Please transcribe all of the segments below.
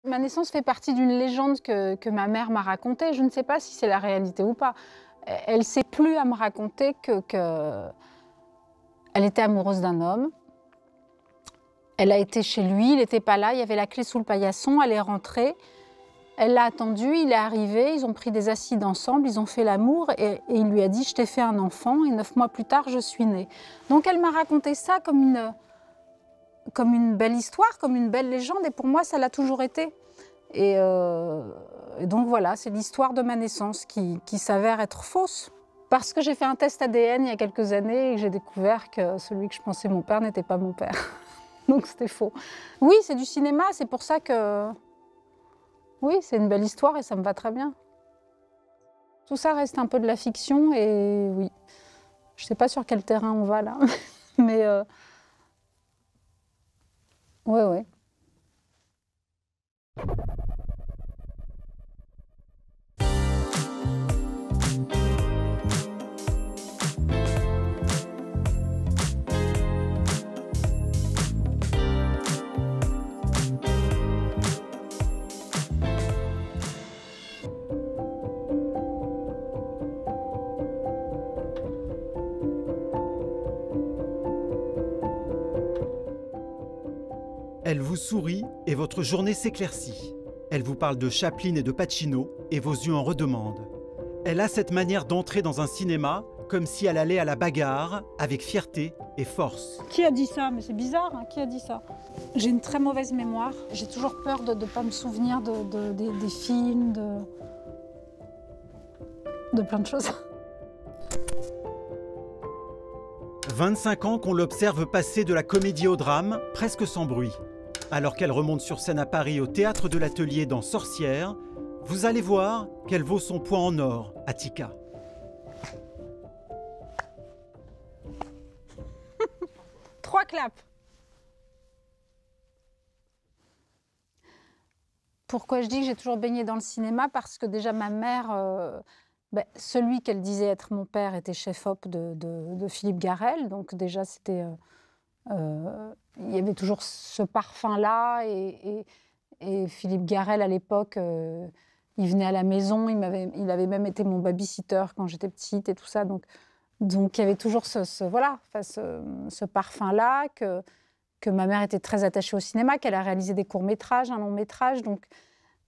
Ma naissance fait partie d'une légende que ma mère m'a racontée. Je ne sais pas si c'est la réalité ou pas. Elle ne sait plus à me raconter qu'elle était amoureuse d'un homme. Elle a été chez lui, il n'était pas là, il y avait la clé sous le paillasson, elle est rentrée. Elle l'a attendu, il est arrivé, ils ont pris des acides ensemble, ils ont fait l'amour et il lui a dit « je t'ai fait un enfant » et 9 mois plus tard, je suis née. Donc elle m'a raconté ça comme une belle histoire, comme une belle légende et pour moi, ça l'a toujours été. Et donc voilà, c'est l'histoire de ma naissance qui s'avère être fausse. Parce que j'ai fait un test ADN il y a quelques années et que j'ai découvert que celui que je pensais mon père n'était pas mon père. Donc c'était faux. Oui, c'est du cinéma, c'est pour ça que... Oui, c'est une belle histoire et ça me va très bien. Tout ça reste un peu de la fiction et oui, je ne sais pas sur quel terrain on va là, mais ouais. Elle vous sourit et votre journée s'éclaircit. Elle vous parle de Chaplin et de Pacino et vos yeux en redemandent. Elle a cette manière d'entrer dans un cinéma comme si elle allait à la bagarre avec fierté et force. Qui a dit ça? Mais c'est bizarre, hein, qui a dit ça? J'ai une très mauvaise mémoire. J'ai toujours peur de ne pas me souvenir des films, de plein de choses. 25 ans qu'on l'observe passer de la comédie au drame, presque sans bruit. Alors qu'elle remonte sur scène à Paris au Théâtre de l'Atelier dans Sorcière, vous allez voir qu'elle vaut son poids en or à Tika. Trois claps. Pourquoi je dis que j'ai toujours baigné dans le cinéma? Parce que déjà ma mère, celui qu'elle disait être mon père était chef-op de Philippe Garrel. Donc déjà c'était... il y avait toujours ce parfum-là et Philippe Garrel à l'époque, il venait à la maison, il avait même été mon baby-sitter quand j'étais petite et tout ça. Donc il y avait toujours ce parfum-là, que ma mère était très attachée au cinéma, qu'elle a réalisé des courts-métrages, un long-métrage. Donc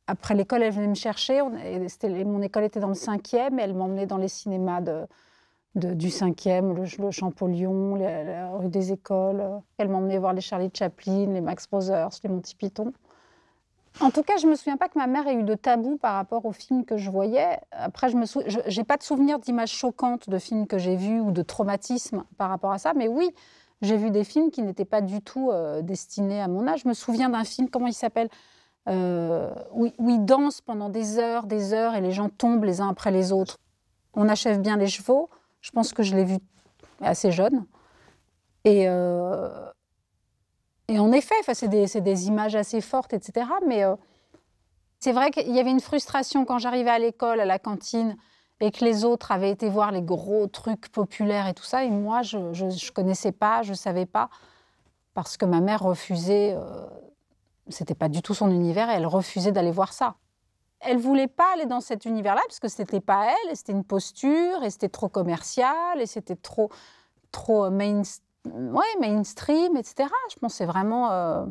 après l'école, elle venait me chercher. Mon école était dans le 5e et elle m'emmenait dans les cinémas du 5e, le Champollion, la rue des Écoles. Elle m'emmenait voir les Charlie Chaplin, les Max Brothers, les Monty Python. En tout cas, je ne me souviens pas que ma mère ait eu de tabou par rapport aux films que je voyais. Après, je n'ai pas de souvenir d'images choquantes de films que j'ai vus ou de traumatisme par rapport à ça. Mais oui, j'ai vu des films qui n'étaient pas du tout destinés à mon âge. Je me souviens d'un film, comment il s'appelle, où ils dansent pendant des heures et les gens tombent les uns après les autres. On achève bien les chevaux. Je pense que je l'ai vu assez jeune. Et en effet, c'est des images assez fortes, etc. Mais c'est vrai qu'il y avait une frustration quand j'arrivais à l'école, à la cantine, et que les autres avaient été voir les gros trucs populaires et tout ça. Et moi, je ne connaissais pas, je ne savais pas, parce que ma mère refusait, c'était pas du tout son univers, et elle refusait d'aller voir ça. Elle ne voulait pas aller dans cet univers-là, parce que ce n'était pas elle, et c'était une posture, et c'était trop commercial, et c'était trop mainstream, etc. Je pense que c'est vraiment...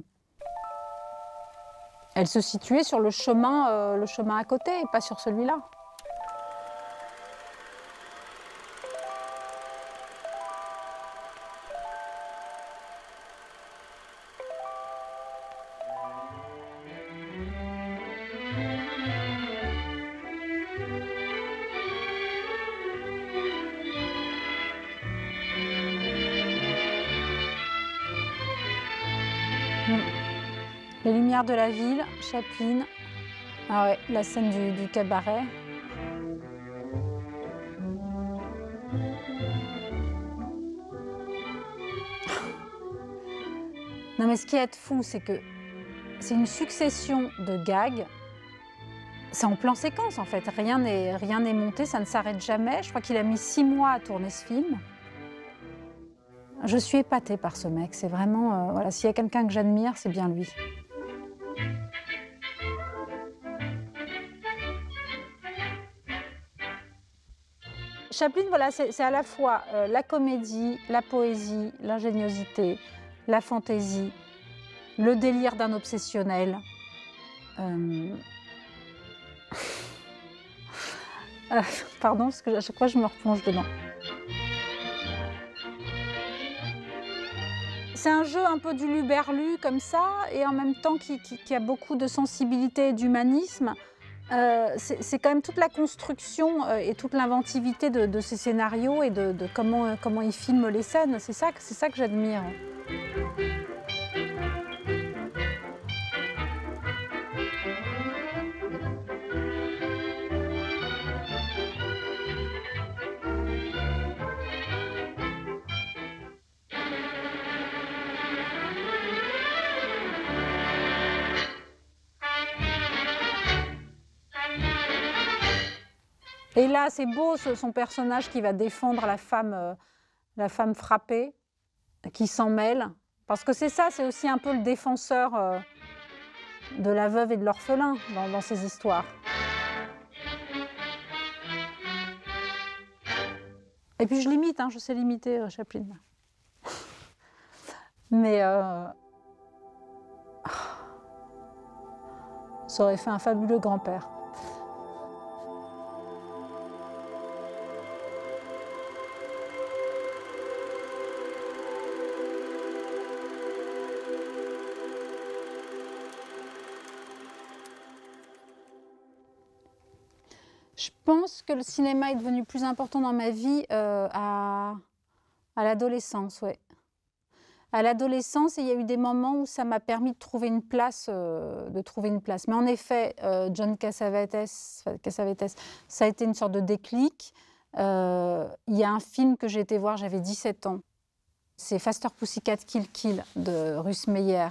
Elle se situait sur le chemin à côté, et pas sur celui-là. Les lumières de la ville, Chaplin. Ah ouais, la scène du cabaret. Non mais ce qui est fou, c'est que c'est une succession de gags. C'est en plan séquence en fait, rien n'est monté, ça ne s'arrête jamais. Je crois qu'il a mis 6 mois à tourner ce film. Je suis épatée par ce mec, c'est vraiment... voilà, s'il y a quelqu'un que j'admire, c'est bien lui. Chaplin, voilà, c'est à la fois la comédie, la poésie, l'ingéniosité, la fantaisie, le délire d'un obsessionnel. Pardon, parce que à chaque fois je me replonge dedans. C'est un jeu un peu du luberlu comme ça, et en même temps qui a beaucoup de sensibilité et d'humanisme. C'est quand même toute la construction et toute l'inventivité de ces scénarios et de comment ils filment les scènes. C'est ça que j'admire. Et là, c'est beau son personnage qui va défendre la femme frappée, qui s'en mêle. Parce que c'est ça, c'est aussi un peu le défenseur de la veuve et de l'orphelin dans ces histoires. Et puis je limite, hein, je sais limiter Chaplin. Mais ça aurait fait un fabuleux grand-père. Je pense que le cinéma est devenu plus important dans ma vie à l'adolescence, ouais. À l'adolescence, il y a eu des moments où ça m'a permis de trouver une place. Mais en effet, John Cassavetes, ça a été une sorte de déclic. Il y a un film que j'ai été voir, j'avais 17 ans. C'est Faster Pussycat Kill Kill de Ruth Meyer.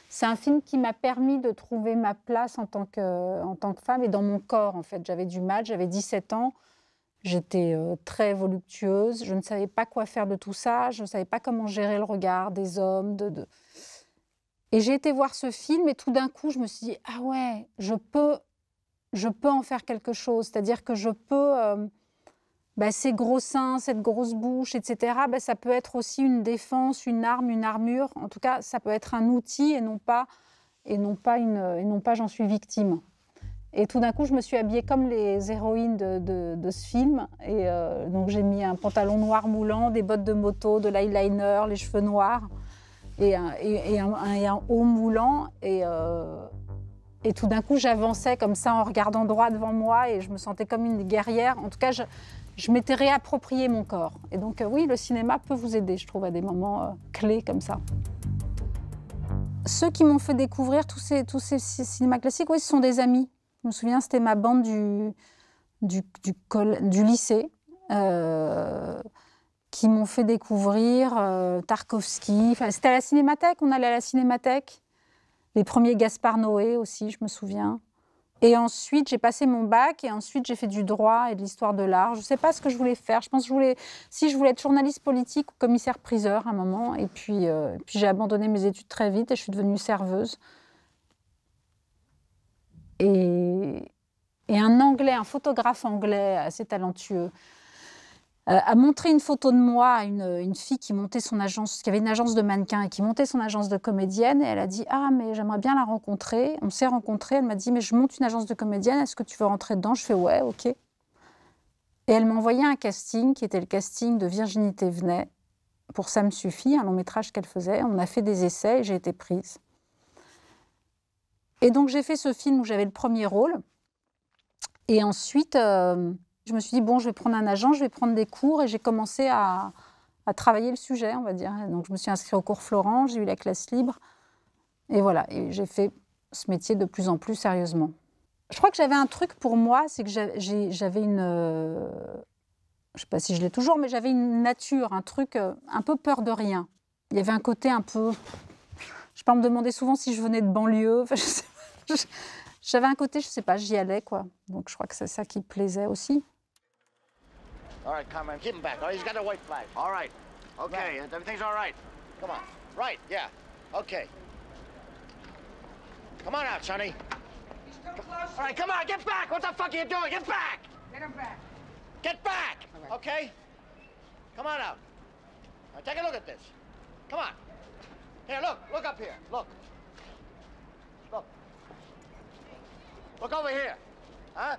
C'est un film qui m'a permis de trouver ma place en tant que femme et dans mon corps, en fait. J'avais du mal, j'avais 17 ans. J'étais très voluptueuse, je ne savais pas quoi faire de tout ça, je ne savais pas comment gérer le regard des hommes. Et j'ai été voir ce film et tout d'un coup, je me suis dit « Ah ouais, je peux en faire quelque chose ». C'est-à-dire que je peux, ces gros seins, cette grosse bouche, etc., ça peut être aussi une défense, une arme, une armure. En tout cas, ça peut être un outil et non pas j'en suis victime. Et tout d'un coup, je me suis habillée comme les héroïnes de ce film. Et donc, j'ai mis un pantalon noir moulant, des bottes de moto, de l'eyeliner, les cheveux noirs et un haut moulant. Et tout d'un coup, j'avançais comme ça en regardant droit devant moi et je me sentais comme une guerrière. En tout cas, je m'étais réapproprié mon corps. Et donc, oui, le cinéma peut vous aider, je trouve, à des moments clés comme ça. Ceux qui m'ont fait découvrir tous ces cinémas classiques, oui, ce sont des amis. Je me souviens, c'était ma bande du lycée qui m'ont fait découvrir Tarkovsky. Enfin, c'était à la Cinémathèque, on allait à la Cinémathèque. Les premiers Gaspard Noé aussi, je me souviens. Et ensuite, j'ai passé mon bac et ensuite, j'ai fait du droit et de l'histoire de l'art. Je ne sais pas ce que je voulais faire. Je pense que je voulais être journaliste politique ou commissaire-priseur à un moment. Et puis j'ai abandonné mes études très vite et je suis devenue serveuse. Et un photographe anglais assez talentueux, a montré une photo de moi à une fille qui montait son agence, qui avait une agence de mannequins et qui montait son agence de comédienne. Et elle a dit « Ah, mais j'aimerais bien la rencontrer ». On s'est rencontrés. Elle m'a dit « Mais je monte une agence de comédienne, est-ce que tu veux rentrer dedans ?» Je fais « Ouais, ok ». Et elle m'a envoyé un casting qui était le casting de Virginie Thévenet pour Ça me suffit, un long métrage qu'elle faisait. On a fait des essais et j'ai été prise. Et donc, j'ai fait ce film où j'avais le premier rôle. Et ensuite, je me suis dit, bon, je vais prendre un agent, je vais prendre des cours. Et j'ai commencé à travailler le sujet, on va dire. Donc, je me suis inscrite au cours Florent, j'ai eu la classe libre. Et voilà, et j'ai fait ce métier de plus en plus sérieusement. Je crois que j'avais un truc pour moi, c'est que j'avais une... je ne sais pas si je l'ai toujours, mais j'avais une nature, un truc un peu peur de rien. Il y avait un côté un peu... Je sais pas, on me demandait souvent si je venais de banlieue. Enfin, je sais pas, j'avais un côté, je sais pas, j'y allais, quoi. Donc je crois que c'est ça qui plaisait aussi. All right, Carmen, keep him back. All right, he's got a white flag. All right. Okay, right. Everything's all right. Come on. Right, yeah. Okay. Come on out, Sonny. He's too close. All right, come on, get back. What the fuck are you doing? Get back. Get him back. Get back! Okay? Come on out. Now take a look at this. Come on. Here, look up here. Look. Look over here. Huh?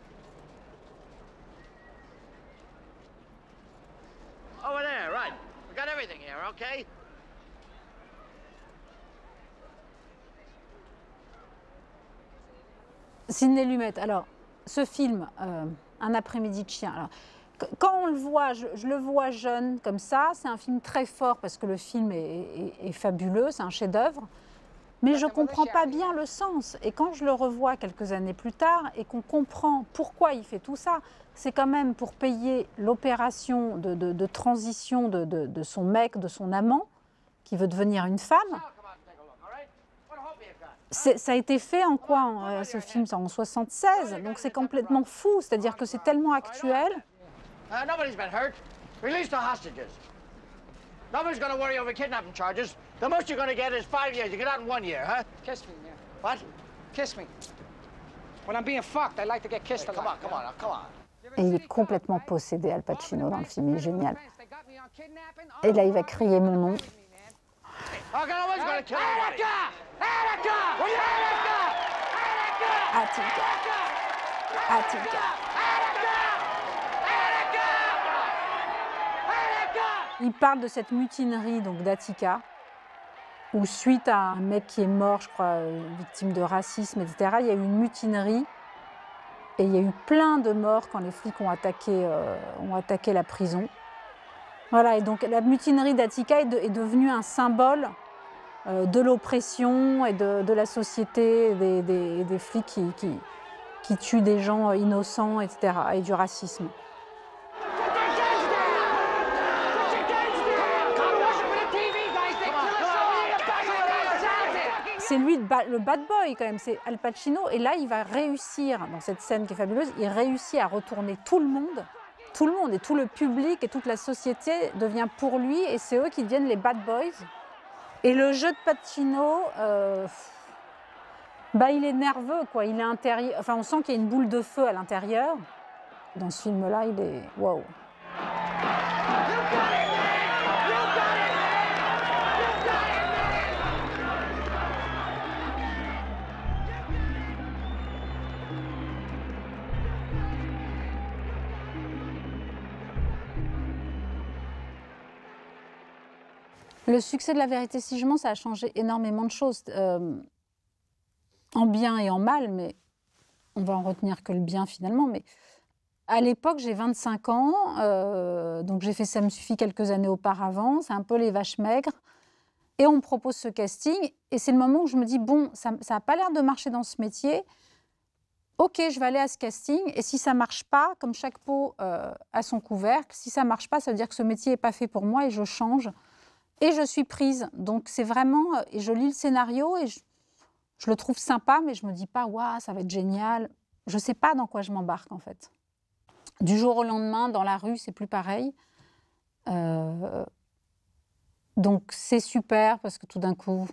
Over there, right. We got everything here, okay? Sidney Lumet, alors, ce film, Un après-midi de chien, alors, quand on le voit, je le vois jeune comme ça, c'est un film très fort parce que le film est fabuleux, c'est un chef-d'œuvre, mais je ne comprends pas bien le sens. Et quand je le revois quelques années plus tard et qu'on comprend pourquoi il fait tout ça, c'est quand même pour payer l'opération de transition de son mec, de son amant, qui veut devenir une femme. Ça a été fait en quoi, ce film? En 1976, donc c'est complètement fou, c'est-à-dire que c'est tellement actuel. Nobody's been hurt. Release the hostages. Nobody's going to worry over kidnapping charges. The most you're going to get is 5 years. You get out in 1 year, huh? Kiss me, man. What? Kiss me. When I'm being fucked, I like to get kissed a Come lot. on, come on, now, come on. Et il est complètement possédé, Al Pacino, dans le film, il est génial. Et là, il va crier mon nom. Nobody's going to kill anybody. Attica. Attica. Il parle de cette mutinerie donc d'Attica, où suite à un mec qui est mort, je crois, victime de racisme, etc., il y a eu une mutinerie et il y a eu plein de morts quand les flics ont attaqué la prison. Voilà, et donc la mutinerie d'Attica est devenue un symbole de l'oppression et de la société, des flics qui tuent des gens innocents, etc., et du racisme. C'est lui le bad boy quand même, c'est Al Pacino, et là il va réussir, dans cette scène qui est fabuleuse, il réussit à retourner tout le monde et tout le public et toute la société devient pour lui, et c'est eux qui deviennent les bad boys. Et le jeu de Pacino, il est nerveux, quoi. Il est intérieur, enfin on sent qu'il y a une boule de feu à l'intérieur. Dans ce film-là, il est waouh. Le succès de La vérité si je mens, ça a changé énormément de choses, en bien et en mal, mais on va en retenir que le bien finalement. Mais à l'époque, j'ai 25 ans, donc j'ai fait Ça me suffit quelques années auparavant, c'est un peu les vaches maigres, et on me propose ce casting, et c'est le moment où je me dis, bon, ça n'a pas l'air de marcher dans ce métier, ok, je vais aller à ce casting, et si ça ne marche pas, comme chaque pot a son couvercle, si ça ne marche pas, ça veut dire que ce métier n'est pas fait pour moi, et je change. Et je suis prise. Donc c'est vraiment... Et je lis le scénario et je le trouve sympa, mais je ne me dis pas « Waouh, ça va être génial ». Je ne sais pas dans quoi je m'embarque, en fait. Du jour au lendemain, dans la rue, c'est plus pareil. Donc c'est super, parce que tout d'un coup,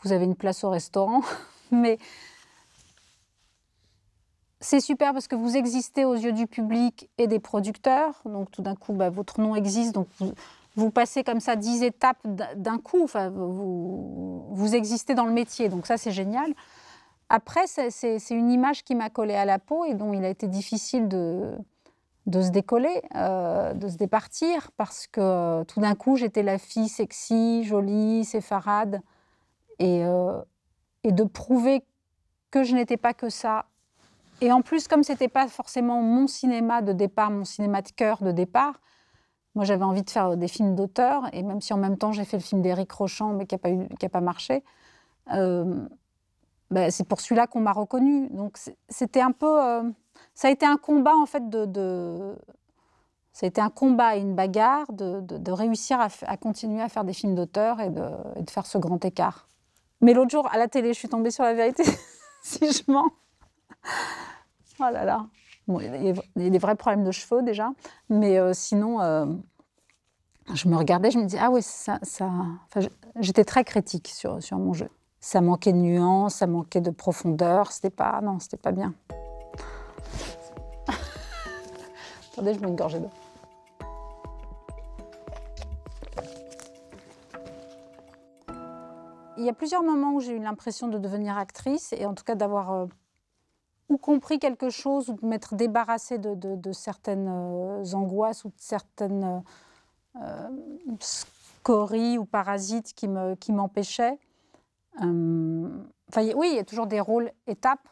vous avez une place au restaurant. Mais c'est super parce que vous existez aux yeux du public et des producteurs. Donc tout d'un coup, votre nom existe, donc vous passez comme ça 10 étapes d'un coup, enfin, vous existez dans le métier, donc ça c'est génial. Après, c'est une image qui m'a collé à la peau et dont il a été difficile de se décoller, de se départir, parce que tout d'un coup j'étais la fille sexy, jolie, séfarade, et de prouver que je n'étais pas que ça. Et en plus, comme ce n'était pas forcément mon cinéma de départ, mon cinéma de cœur de départ, moi, j'avais envie de faire des films d'auteur, et même si en même temps j'ai fait le film d'Éric Rochant, mais qui n'a pas marché, c'est pour celui-là qu'on m'a reconnue. Donc c'était un peu, ça a été un combat en fait ça a été un combat et une bagarre de réussir à continuer à faire des films d'auteur et de faire ce grand écart. Mais l'autre jour à la télé, je suis tombée sur La vérité si je mens. Oh là là. Bon, il y a des vrais problèmes de cheveux déjà, mais sinon, je me regardais, je me disais, ah oui, j'étais très critique sur mon jeu. Ça manquait de nuances, ça manquait de profondeur, c'était pas bien. Attendez, je mets une gorgée d'eau. Il y a plusieurs moments où j'ai eu l'impression de devenir actrice et en tout cas d'avoir ou compris quelque chose ou de m'être débarrassée de certaines angoisses ou de certaines scories ou parasites qui m'empêchaient. Oui, il y a toujours des rôles étapes.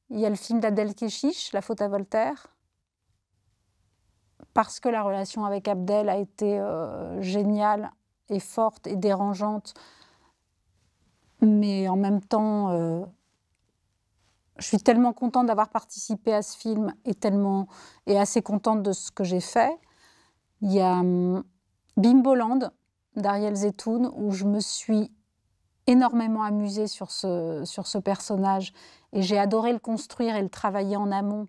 Il y a le film d'Abdel Kechiche, La faute à Voltaire, parce que la relation avec Abdel a été géniale et forte et dérangeante. Mais en même temps, je suis tellement contente d'avoir participé à ce film et assez contente de ce que j'ai fait. Il y a Bimboland d'Ariel Zetoun, où je me suis énormément amusée sur ce personnage et j'ai adoré le construire et le travailler en amont.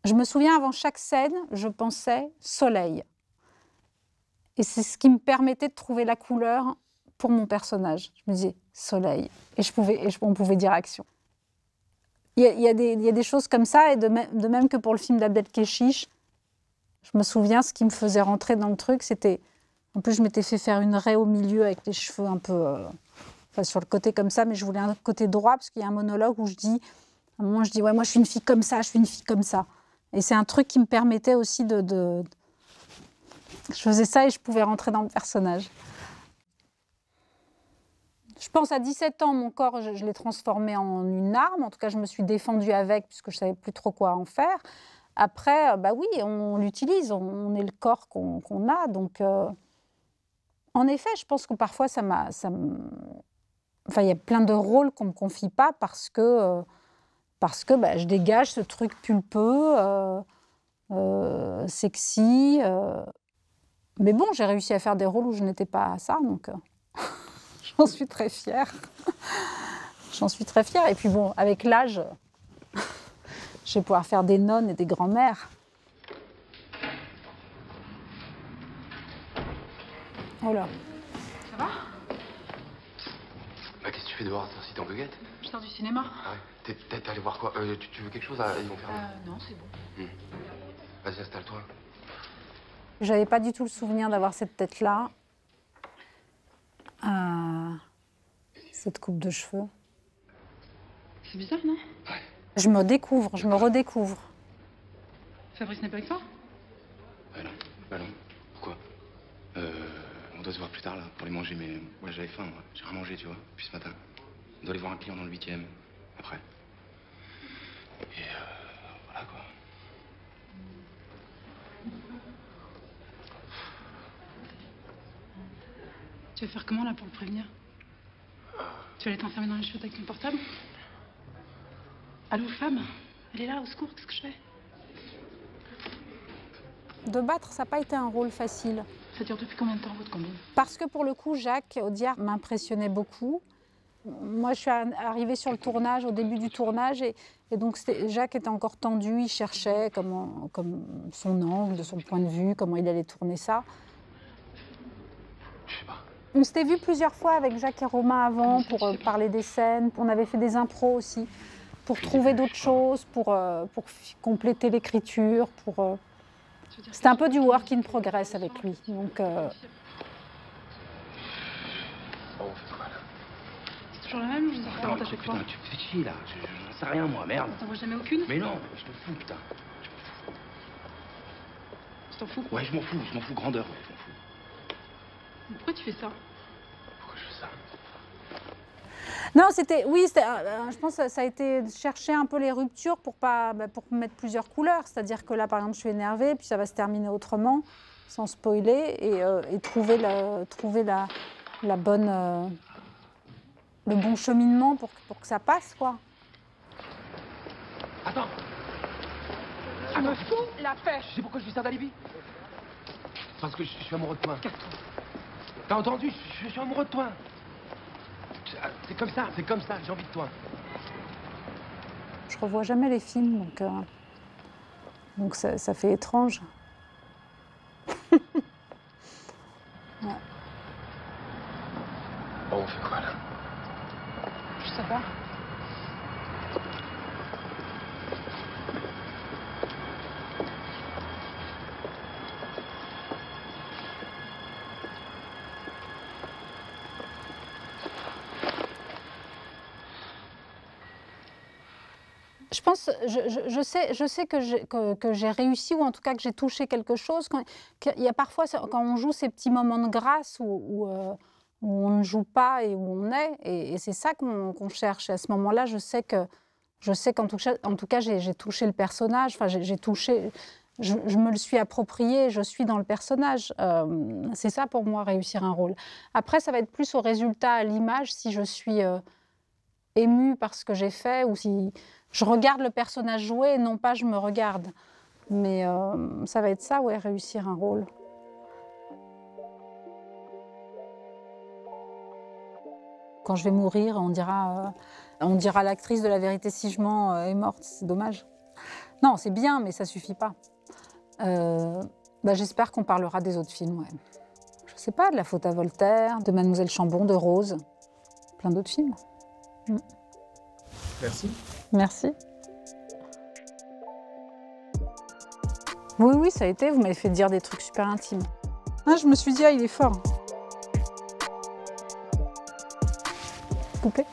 Je me souviens, avant chaque scène, je pensais soleil. Et c'est ce qui me permettait de trouver la couleur pour mon personnage. Je me disais soleil. Et on pouvait dire action. Il y a des choses comme ça, et de même que pour le film d'Abdel Kechiche, je me souviens, ce qui me faisait rentrer dans le truc, c'était... En plus, je m'étais fait faire une raie au milieu avec les cheveux un peu... sur le côté comme ça, mais je voulais un côté droit, parce qu'il y a un monologue où à un moment, je dis, ouais, moi, je suis une fille comme ça, je suis une fille comme ça. Et c'est un truc qui me permettait aussi Je faisais ça et je pouvais rentrer dans le personnage. Je pense à 17 ans, mon corps, je l'ai transformé en une arme. En tout cas, je me suis défendue avec, puisque je ne savais plus trop quoi en faire. Après, oui, on l'utilise, on est le corps qu'on a. Donc, en effet, je pense que parfois, il y a plein de rôles qu'on ne me confie pas parce que je dégage ce truc pulpeux, sexy. Mais bon, j'ai réussi à faire des rôles où je n'étais pas ça, donc j'en suis très fière. J'en suis très fière. Et puis bon, avec l'âge, je vais pouvoir faire des nonnes et des grands-mères. Oh là. Ça va? Bah, qu'est-ce que tu fais dehors? Si t'es en buguette? Je sors du cinéma. Ah ouais. T'es allé voir quoi? Tu veux quelque chose? Ils vont faire. Non, c'est bon. Vas-y, installe-toi. J'avais pas du tout le souvenir d'avoir cette tête-là. Cette coupe de cheveux. C'est bizarre, non? Ouais. Je me découvre, je me redécouvre. Fabrice n'est pas avec toi? Non. Bah non. Pourquoi? On doit se voir plus tard, là, pour les manger, mais moi, j'avais faim, moi. J'ai rien mangé, tu vois, depuis ce matin. On doit aller voir un client dans le 8e, après. Et voilà, quoi. Tu vas faire comment, là, pour le prévenir? Tu vas aller t'enfermer dans les chiottes avec ton portable? Allô, femme? Elle est là, au secours, qu'est-ce que je fais? De battre, ça n'a pas été un rôle facile. Ça dure depuis combien de temps, votre combat? Parce que pour le coup, Jacques Audiard m'impressionnait beaucoup. Moi, je suis arrivée sur le tournage, au début du tournage, et donc Jacques était encore tendu, il cherchait comme son angle, de son point de vue, comment il allait tourner ça. Je sais pas. On s'était vu plusieurs fois avec Jacques et Romain avant pour parler des scènes. On avait fait des impros aussi, pour trouver d'autres choses, pour compléter l'écriture. C'était un peu du work in progress avec lui. Donc, Oh, on fait quoi, là? C'est toujours la même, je ne sais pas comment t'as fait quoi. Putain, tu me fais chier, là. J'en sais rien, moi, merde. T'en vois jamais aucune? Mais non, je te fous, putain. Tu t'en fous? Ouais, je m'en fous, grandeur, ouais, je m'en fous. Mais pourquoi tu fais ça? Pourquoi je fais ça? non, je pense que ça a été de chercher un peu les ruptures pour mettre plusieurs couleurs. C'est-à-dire que là, par exemple, je suis énervée, puis ça va se terminer autrement, sans spoiler, et trouver la bonne, le bon cheminement pour que ça passe, quoi. Attends. Tu me fous la paix! Tu sais pourquoi je suis ça d'alibi? Parce que je suis amoureux de toi. T'as entendu? Je suis amoureux de toi. C'est comme ça, j'ai envie de toi. Je revois jamais les films, donc ça fait étrange. Ouais. Bon, on fait quoi, là? Je sais pas. Je pense, je sais que j'ai réussi, ou en tout cas que j'ai touché quelque chose. Il y a parfois, quand on joue ces petits moments de grâce où on ne joue pas et où on est, et c'est ça qu'on cherche. Et à ce moment-là, je sais qu'en tout cas, j'ai touché le personnage, enfin, j'ai touché, je me le suis approprié, je suis dans le personnage. C'est ça pour moi, réussir un rôle. Après, ça va être plus au résultat, à l'image, si je suis émue par ce que j'ai fait, ou si je regarde le personnage jouer et non pas je me regarde. Mais ça va être ça, ouais, réussir un rôle. Quand je vais mourir, on dira à l'actrice de La vérité si je mens est morte, c'est dommage. Non, c'est bien, mais ça suffit pas. J'espère qu'on parlera des autres films, ouais. Je sais pas, de La faute à Voltaire, de Mademoiselle Chambon, de Rose, plein d'autres films. Merci. Merci. Oui, ça a été, vous m'avez fait dire des trucs super intimes. Ah, je me suis dit, ah, il est fort. Poupée.